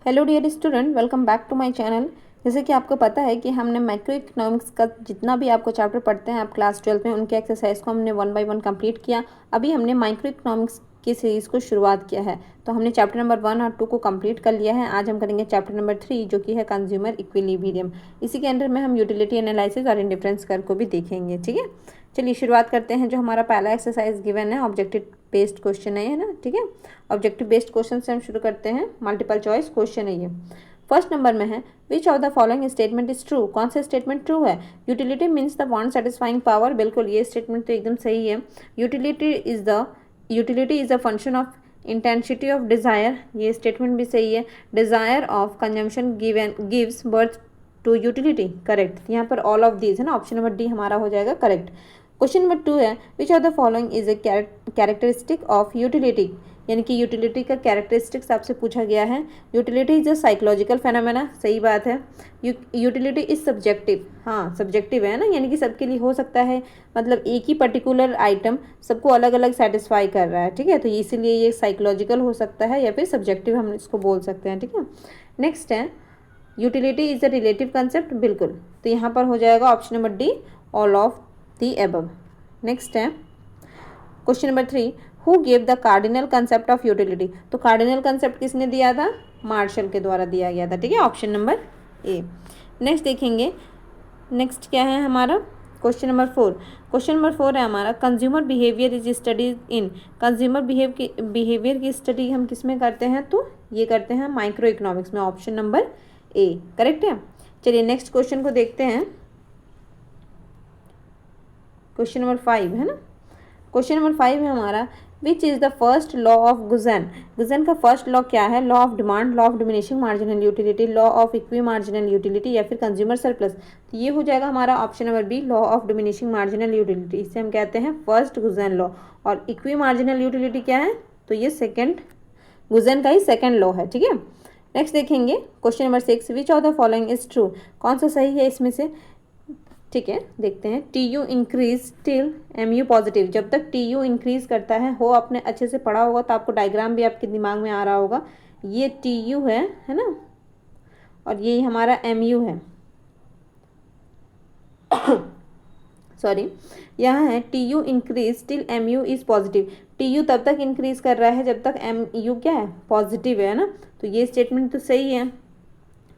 Hello dear student, welcome back to my channel. जैसे कि आपको पता है कि हमने माइक्रो इकोनॉमिक्स का जितना भी आपको चैप्टर पढ़ते हैं आप क्लास 12 में, उनके एक्सरसाइज को हमने 1 बाय 1 कंप्लीट किया। अभी हमने माइक्रो इकोनॉमिक्स की सीरीज़ को शुरुआत किया है, तो हमने चैप्टर नंबर 1 और 2 को कंप्लीट कर लिया है। आज हम करेंगे चैप्टर नंबर 3 जो कि है कंज्यूमर इक्विलिब्रियम। इसी के अंदर में हम यूटिलिटी एनालिसिस और इंडिफरेंस कर्व को भी देखेंगे। ठीक है, चलिए शुरुआत करते हैं। जो हमारा पहला एक्सरसाइज गिवन है ऑब्जेक्टिव बेस्ड क्वेश्चन है ना। ठीक है, ऑब्जेक्टिव बेस्ड क्वेश्चन से हम शुरू करते हैं। मल्टीपल चॉइस क्वेश्चन है ये। फर्स्ट नंबर में है which of the following statement is true. कौन सा स्टेटमेंट ट्रू है? Utility means the want satisfying power. बिल्कुल, ये स्टेटमेंट तो एकदम सही है। Utility is the function of intensity of desire. ये स्टेटमेंट भी सही है। Desire of consumption gives birth to utility. Correct, यहाँ पर ऑल ऑफ दीज है ना, ऑप्शन नंबर डी हमारा हो जाएगा करेक्ट। क्वेश्चन नंबर 2 है which of the following is a characteristic of utility. यानी कि यूटिलिटी का कैरेक्टरिस्टिक्स आपसे पूछा गया है। Utility is a psychological phenomena, सही बात है। यूटिलिटी इज सब्जेक्टिव, हाँ सब्जेक्टिव है ना, यानी कि सबके लिए हो सकता है, मतलब एक ही पर्टिकुलर आइटम सबको अलग अलग सेटिस्फाई कर रहा है। ठीक है, तो इसीलिए ये साइकोलॉजिकल हो सकता है या फिर सब्जेक्टिव हम इसको बोल सकते हैं। ठीक है, नेक्स्ट है utility is a relative concept. बिल्कुल, तो यहाँ पर हो जाएगा option number D all of the above. Next है question number 3 who gave the cardinal concept of utility. तो कार्डिनल कंसेप्ट किसने दिया था? मार्शल के द्वारा दिया गया था। ठीक है, ऑप्शन नंबर ए। नेक्स्ट देखेंगे, नेक्स्ट क्या है हमारा क्वेश्चन नंबर 4। क्वेश्चन नंबर 4 है हमारा consumer behaviour is studies in. Consumer behaviour की स्टडी हम किस में करते हैं? तो ये करते हैं माइक्रो इकोनॉमिक्स में, ऑप्शन नंबर ए करेक्ट है। चलिए नेक्स्ट क्वेश्चन को देखते हैं। क्वेश्चन नंबर 5 है ना। क्वेश्चन नंबर 5 है हमारा which is the first law of Gossen. Gossen का फर्स्ट लॉ क्या है? Law of demand, law of diminishing marginal utility, law of equi marginal utility या फिर कंज्यूमर सरप्लस। तो ये हो जाएगा हमारा option number B law of diminishing marginal utility. इसे हम कहते हैं फर्स्ट गुजन लॉ। और इक्वी मार्जिनल यूटिलिटी क्या है? तो ये सेकेंड गुजन का ही सेकेंड लॉ है। ठीक है, नेक्स्ट देखेंगे question number 6 which of the following is true. कौन सा सही है इसमें से? ठीक है, देखते हैं। T U increase till M U positive. जब तक टी यू इंक्रीज करता है, हो आपने अच्छे से पढ़ा होगा तो आपको डायग्राम भी आपके दिमाग में आ रहा होगा। ये टी यू है ना, और ये हमारा एम यू है सॉरी, यहाँ है T U increase till M U is positive. T U तब तक इंक्रीज कर रहा है जब तक एम यू क्या है? पॉजिटिव है ना, तो ये स्टेटमेंट तो सही है।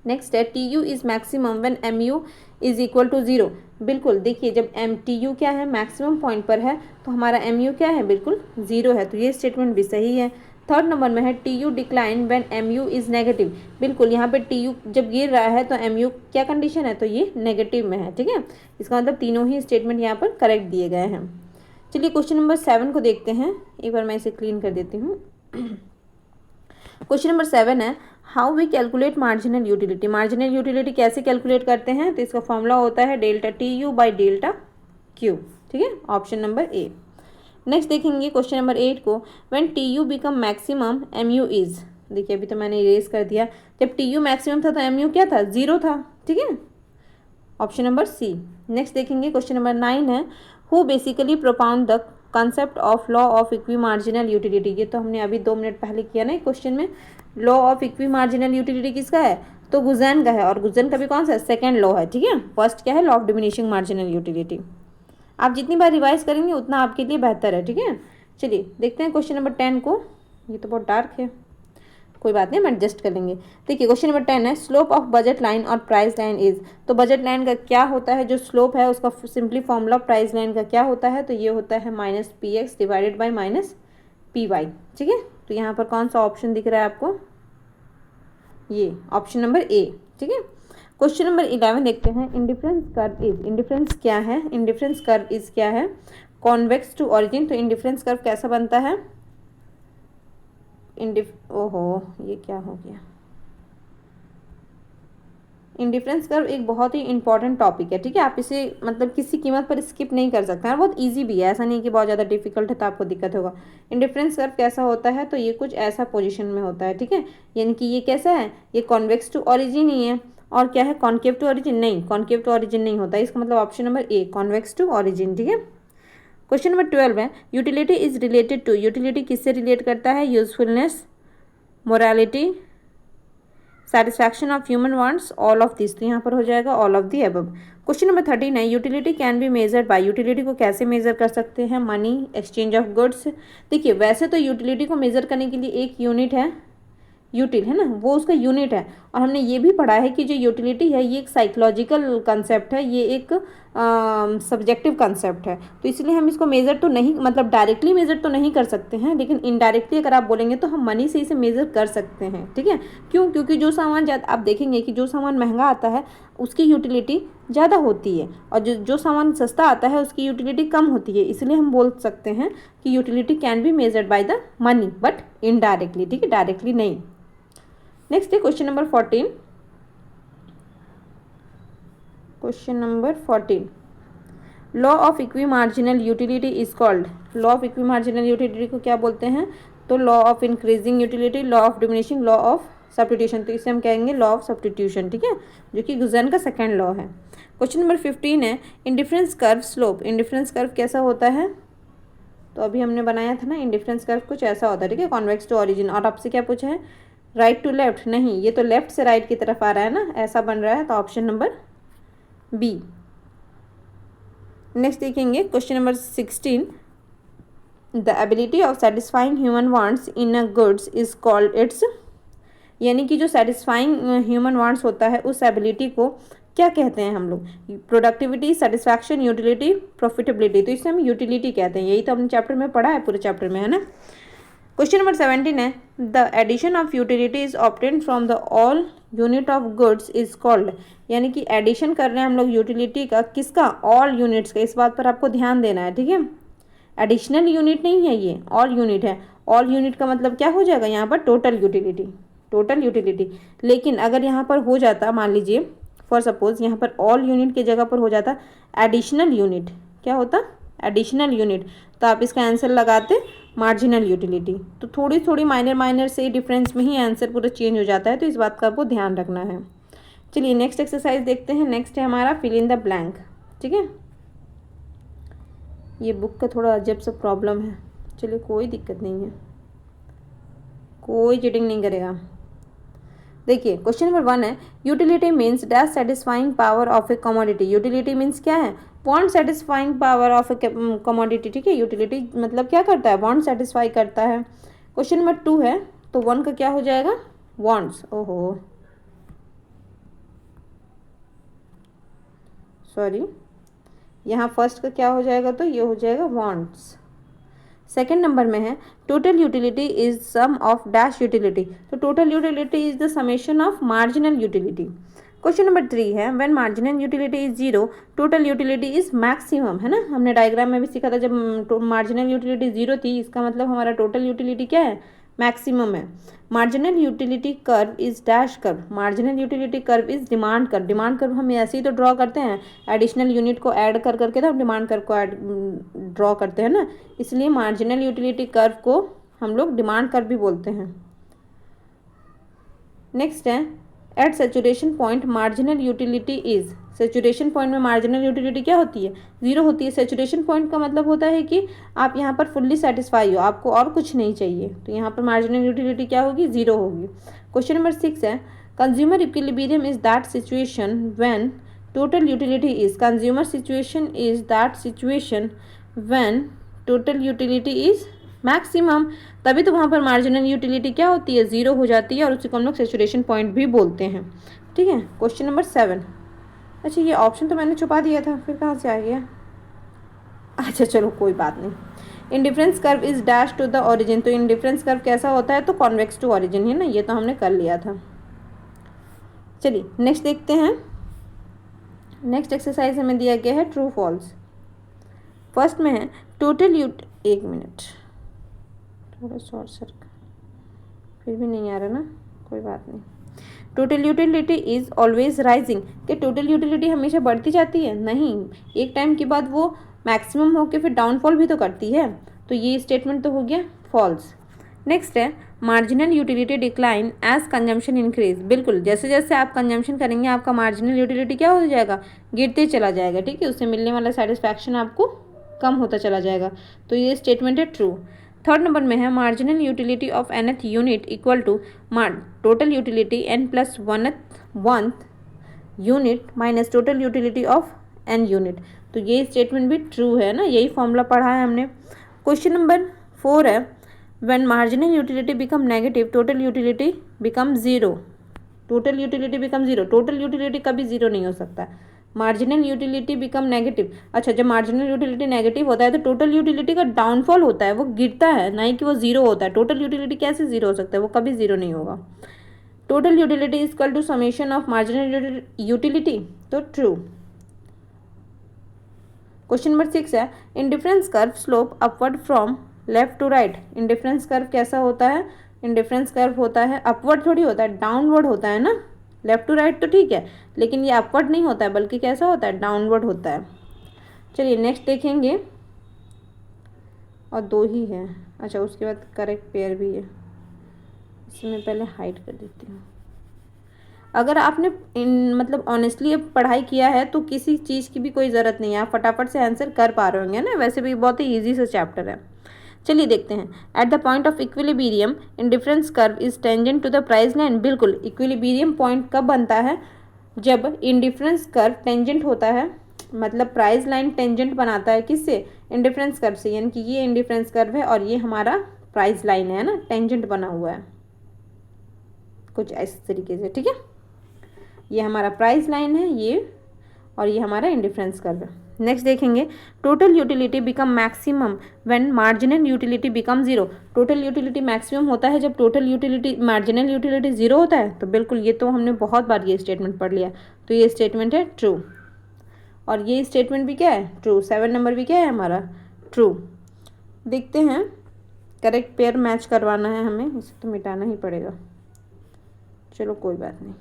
नेक्स्ट है T U is maximum when M U is equal to 0। बिल्कुल, देखिए जब एम टी यू क्या है? मैक्सिमम पॉइंट पर है, तो हमारा एम यू क्या है? बिल्कुल 0 है, तो ये स्टेटमेंट भी सही है। थर्ड नंबर में है T U decline when M U is negative. बिल्कुल, यहाँ पे टी यू जब गिर रहा है तो एम यू क्या कंडीशन है? तो ये नेगेटिव में है। ठीक है, इसका मतलब तीनों ही स्टेटमेंट यहाँ पर करेक्ट दिए गए हैं। चलिए क्वेश्चन नंबर 7 को देखते हैं। एक बार मैं इसे क्लीन कर देती हूँ। क्वेश्चन नंबर 7 है how we calculate marginal utility. Marginal utility कैसे कैलकुलेट करते हैं? तो इसका फॉर्मूला होता है delta T U by delta Q. ठीक है, ऑप्शन नंबर ए। नेक्स्ट देखेंगे क्वेश्चन नंबर 8 को when T U become maximum M U is. देखिए अभी तो मैंने इरेज कर दिया। जब टी यू मैक्सिमम था तो एम यू क्या था? 0 था। ठीक है, ऑप्शन नंबर सी। नेक्स्ट देखेंगे क्वेश्चन नंबर 9 है who basically प्रोपाउंड the concept of law of equi marginal utility. ये तो हमने अभी 2 मिनट पहले किया ना क्वेश्चन में। Law of equi marginal utility किसका है? तो गुजन का है, और गुजन का भी कौन सा है? सेकेंड लॉ है। ठीक है, फर्स्ट क्या है? Law of diminishing marginal utility. आप जितनी बार रिवाइज करेंगे उतना आपके लिए बेहतर है। ठीक है, चलिए देखते हैं क्वेश्चन नंबर 10 को। ये तो बहुत डार्क है, कोई बात नहीं, हम एडजस्ट कर लेंगे। देखिए क्वेश्चन नंबर 10 है स्लोप ऑफ बजट लाइन और प्राइस लाइन इज। तो बजट लाइन का क्या होता है? जो स्लोप है उसका सिंपली फॉर्मूला प्राइस लाइन का क्या होता है? तो ये होता है minus P X divided by minus P Y. ठीक है, तो यहाँ पर कौन सा ऑप्शन दिख रहा है आपको? ये ऑप्शन नंबर ए। ठीक है, क्वेश्चन नंबर 11 देखते हैं इंडिफरेंस कर्व इज। इंडिफरेंस क्या है? इंडिफरेंस कर्व इज क्या है? Convex to origin. तो इंडिफरेंस कर्व कैसा बनता है? ओहो, ये क्या हो गया? इंडिफरेंस कर्व एक बहुत ही इंपॉर्टेंट टॉपिक है। ठीक है, आप इसे मतलब किसी कीमत पर स्किप नहीं कर सकते हैं, और बहुत इजी भी है। ऐसा नहीं कि बहुत ज़्यादा डिफिकल्ट है तो आपको दिक्कत होगा। इंडिफरेंस कर्व कैसा होता है? तो ये कुछ ऐसा पोजीशन में होता है। ठीक है, यानी कि ये कैसा है? ये कॉन्वेक्स टू ऑरिजिन ही है। और क्या है? Concave to origin? नहीं, कॉन्केव टू ऑरिजिन नहीं होता। इसका मतलब option number A convex to origin. ठीक है, क्वेश्चन नंबर 12 है utility is related to. Utility किससे रिलेट करता है? Usefulness, morality, satisfaction of human wants, all of this, तो यहाँ पर हो जाएगा all of the above. Question number 13 है utility can be measured by, utility को कैसे मेजर कर सकते हैं? Money, exchange of goods. देखिए वैसे तो यूटिलिटी को मेजर करने के लिए एक यूनिट है, यूटिल है ना, वो उसका यूनिट है। और हमने ये भी पढ़ा है कि जो यूटिलिटी है ये एक साइकोलॉजिकल कंसेप्ट है, ये एक सब्जेक्टिव कंसेप्ट है। तो इसलिए हम इसको मेज़र तो नहीं, मतलब डायरेक्टली मेज़र तो नहीं कर सकते हैं, लेकिन इनडायरेक्टली अगर आप बोलेंगे तो हम मनी से इसे मेज़र कर सकते हैं। ठीक है, क्यों? क्योंकि जो सामान ज़्यादा, आप देखेंगे कि जो सामान महंगा आता है उसकी यूटिलिटी ज़्यादा होती है, और जो सामान सस्ता आता है उसकी यूटिलिटी कम होती है। इसलिए हम बोल सकते हैं कि utility can be measured by the money, but indirectly. ठीक है, डायरेक्टली नहीं। नेक्स्ट है question number 14। Question number 14, law of equi marginal utility is called, law of equi marginal utility को क्या बोलते हैं? तो law of increasing utility, law of diminishing, law of substitution, तो इसे हम कहेंगे लॉ ऑफ सब्स्टिट्यूशन। ठीक है, जो कि गुजन का सेकेंड लॉ है। क्वेश्चन नंबर 15 है indifference curve slope, indifference curve कैसा होता है? तो अभी हमने बनाया था ना, इंडिफरेंस कर्व कुछ ऐसा होता है। ठीक है, कॉन्वेक्स टू ऑरिजिन। और आपसे क्या पूछा है? राइट टू लेफ्ट, नहीं, ये तो लेफ्ट से राइट की तरफ आ रहा है ना, ऐसा बन रहा है, तो ऑप्शन नंबर बी। नेक्स्ट देखेंगे question number 16, the ability of satisfying human wants in a goods is called its, यानी कि जो सेटिस्फाइंग ह्यूमन वांट्स होता है उस एबिलिटी को क्या कहते हैं हम लोग? प्रोडक्टिविटी, सेटिस्फैक्शन, यूटिलिटी, प्रॉफिटेबिलिटी, तो इसे हम यूटिलिटी कहते हैं। यही तो अपने चैप्टर में पढ़ा है, पूरे चैप्टर में, है ना। क्वेश्चन नंबर 17 है the addition of utility is obtained from the all unit of goods is called, यानी कि एडिशन कर रहे हैं हम लोग यूटिलिटी का, किसका? ऑल यूनिट्स का। इस बात पर आपको ध्यान देना है। ठीक है, एडिशनल यूनिट नहीं है ये, ऑल यूनिट है। ऑल यूनिट का मतलब क्या हो जाएगा यहाँ पर? Total utility, total utility. लेकिन अगर यहाँ पर हो जाता, मान लीजिए फॉर सपोज यहाँ पर ऑल यूनिट की जगह पर हो जाता एडिशनल यूनिट, क्या होता? एडिशनल यूनिट, तो आप इसका आंसर लगाते मार्जिनल यूटिलिटी। तो थोड़ी थोड़ी माइनर से डिफरेंस में ही आंसर पूरा चेंज हो जाता है, तो इस बात का आपको ध्यान रखना है। चलिए नेक्स्ट एक्सरसाइज देखते हैं। नेक्स्ट है हमारा फिल इन द ब्लैंक। ठीक है, ये बुक का थोड़ा अजब सा प्रॉब्लम है, चलिए कोई दिक्कत नहीं है, कोई चीटिंग नहीं करेगा। देखिए क्वेश्चन नंबर 1 है utility means dash satisfying power of A commodity, utility means क्या है? Want satisfying power of A commodity. ठीक है, यूटिलिटी मतलब क्या करता है? वांट सेटिस्फाई करता है। क्वेश्चन नंबर 2 है, तो 1 का क्या हो जाएगा? वांट्स, ओहो सॉरी, यहाँ फर्स्ट का क्या हो जाएगा? तो ये हो जाएगा वांट्स। सेकेंड नंबर में है total utility is sum of dash utility, तो total utility is the summation of marginal utility. Question number 3 है when marginal utility is 0 total utility is maximum, है ना, हमने डायग्राम में भी सीखा था, जब मार्जिनल यूटिलिटी 0 थी इसका मतलब हमारा टोटल यूटिलिटी क्या है? मैक्सिमम है। Marginal utility curve is dash curve, marginal utility curve is demand curve, demand curve हम ऐसे ही तो ड्रॉ करते हैं, एडिशनल यूनिट को ऐड कर करके तो डिमांड कर्व को ड्रॉ करते हैं ना, इसलिए मार्जिनल यूटिलिटी कर्व को हम लोग डिमांड कर्व भी बोलते हैं। नेक्स्ट है at saturation point marginal utility is, saturation point में मार्जिनल यूटिलिटी क्या होती है? 0 होती है। सेचुरेशन पॉइंट का मतलब होता है कि आप यहाँ पर फुल्ली सेटिस्फाई हो, आपको और कुछ नहीं चाहिए, तो यहाँ पर मार्जिनल यूटिलिटी क्या होगी? 0 होगी। क्वेश्चन नंबर 6 है consumer equilibrium is that situation when total utility is, consumer situation is that situation when total utility is maximum, तभी तो वहाँ पर मार्जिनल यूटिलिटी क्या होती है? 0 हो जाती है, और उसी को हम लोग सेचुरेशन पॉइंट भी बोलते हैं। ठीक है, क्वेश्चन नंबर 7, अच्छा ये ऑप्शन तो मैंने छुपा दिया था, फिर कहाँ से आ गया? अच्छा चलो कोई बात नहीं। Indifference curve is dash to the origin, तो इंडिफरेंस कर्व कैसा होता है? तो कॉन्वेक्स टू ओरिजिन, है ना, ये तो हमने कर लिया था। चलिए नेक्स्ट देखते हैं। नेक्स्ट एक्सरसाइज हमें दिया गया है ट्रू फॉल्स। फर्स्ट में है टोटल एक मिनट, थोड़ा शॉर्ट सर्कल, फिर भी नहीं आ रहा ना, कोई बात नहीं। Total utility is always rising, कि टोटल यूटिलिटी हमेशा बढ़ती जाती है? नहीं, एक टाइम के बाद वो मैक्सिमम होकर फिर डाउनफॉल भी तो करती है, तो ये स्टेटमेंट तो हो गया फॉल्स। नेक्स्ट है marginal utility decline as consumption increase, बिल्कुल जैसे जैसे आप कंजम्पशन करेंगे आपका मार्जिनल यूटिलिटी क्या हो जाएगा? गिरते चला जाएगा। ठीक है, उससे मिलने वाला सेटिस्फैक्शन आपको कम होता चला जाएगा, तो ये स्टेटमेंट है ट्रू। थर्ड नंबर में है marginal utility of nth unit equal to total utility n+1th unit minus total utility of n unit. तो ये स्टेटमेंट भी ट्रू है ना, यही फॉर्मूला पढ़ा है हमने। क्वेश्चन नंबर 4 है when marginal utility become negative total utility become zero. Total utility become zero, total utility कभी ज़ीरो नहीं हो सकता। मार्जिनल यूटिलिटी बिकम नेगेटिव, अच्छा जब मार्जिनल यूटिलिटी नेगेटिव होता है तो टोटल यूटिलिटी का डाउनफॉल होता है, वो गिरता है, ना ही कि वो जीरो होता है। टोटल यूटिलिटी कैसे जीरो हो सकता है, वो कभी जीरो नहीं होगा। Total utility is equal to summation of marginal utility, तो ट्रू। क्वेश्चन नंबर 6 है indifference curve slope upward from left to right. Indifference curve कैसा होता है, इंडिफरेंस कर्व होता है अपवर्ड थोड़ी होता है, डाउनवर्ड होता है ना। लेफ्ट टू राइट तो ठीक है, लेकिन ये अपवर्ड नहीं होता है, बल्कि कैसा होता है, डाउनवर्ड होता है। चलिए नेक्स्ट देखेंगे, और 2 ही है। अच्छा उसके बाद करेक्ट पेयर भी है, इसमें पहले हाइड कर देती हूँ। अगर आपने मतलब ऑनेस्टली पढ़ाई किया है तो किसी चीज़ की भी कोई ज़रूरत नहीं है, आप फटाफट से आंसर कर पा रहे होंगे ना। वैसे भी बहुत ही ईजी सा चैप्टर है। चलिए देखते हैं। At the point of equilibrium indifference curve is tangent to the price line. बिल्कुल, इक्विलिब्रियम पॉइंट कब बनता है, जब इंडिफरेंस कर्व टेंजेंट होता है, मतलब प्राइस लाइन टेंजेंट बनाता है किससे, इंडिफरेंस कर्व से। यानी कि ये इंडिफरेंस कर्व है और ये हमारा प्राइस लाइन है ना, टेंजेंट बना हुआ है कुछ इस तरीके से, ठीक है। ये हमारा प्राइस लाइन है ये, और ये हमारा इंडिफरेंस कर्व है। नेक्स्ट देखेंगे total utility become maximum when marginal utility become zero. Total utility maximum होता है जब total utility marginal utility zero होता है। तो बिल्कुल ये तो हमने बहुत बार ये स्टेटमेंट पढ़ लिया, तो ये स्टेटमेंट है ट्रू। और ये स्टेटमेंट भी क्या है, ट्रू। 7 नंबर भी क्या है हमारा, ट्रू। देखते हैं, करेक्ट पेयर मैच करवाना है हमें, इसे तो मिटाना ही पड़ेगा, चलो कोई बात नहीं।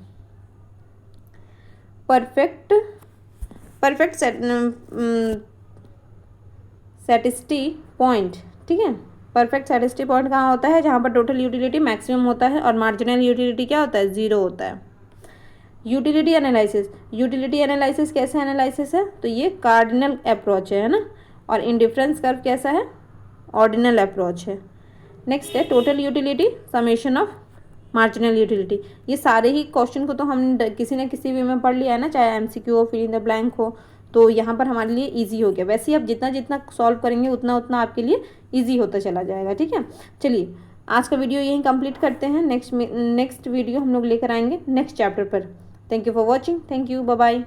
परफेक्ट सैटिस्टी पॉइंट, ठीक है। परफेक्ट सैटिस्टी पॉइंट कहाँ होता है, जहाँ पर टोटल यूटिलिटी मैक्सिमम होता है और मार्जिनल यूटिलिटी क्या होता है, ज़ीरो होता है। यूटिलिटी एनालिसिस, यूटिलिटी एनालिसिस कैसा एनालिसिस है, तो ये कार्डिनल अप्रोच है ना। और इंडिफरेंस कर्व कैसा है, ऑर्डिनल अप्रोच है। नेक्स्ट है total utility summation of marginal utility. ये सारे ही क्वेश्चन को तो हमने किसी न किसी वे में पढ़ लिया है ना, चाहे एमसीक्यू हो, फिल इन द ब्लैंक हो, तो यहाँ पर हमारे लिए इजी हो गया। वैसे ही आप जितना जितना सॉल्व करेंगे उतना उतना आपके लिए इजी होता चला जाएगा, ठीक है। चलिए आज का वीडियो यहीं कंप्लीट करते हैं। नेक्स्ट वीडियो हम लोग लेकर आएंगे नेक्स्ट चैप्टर पर। Thank you for watching, thank you, bye bye.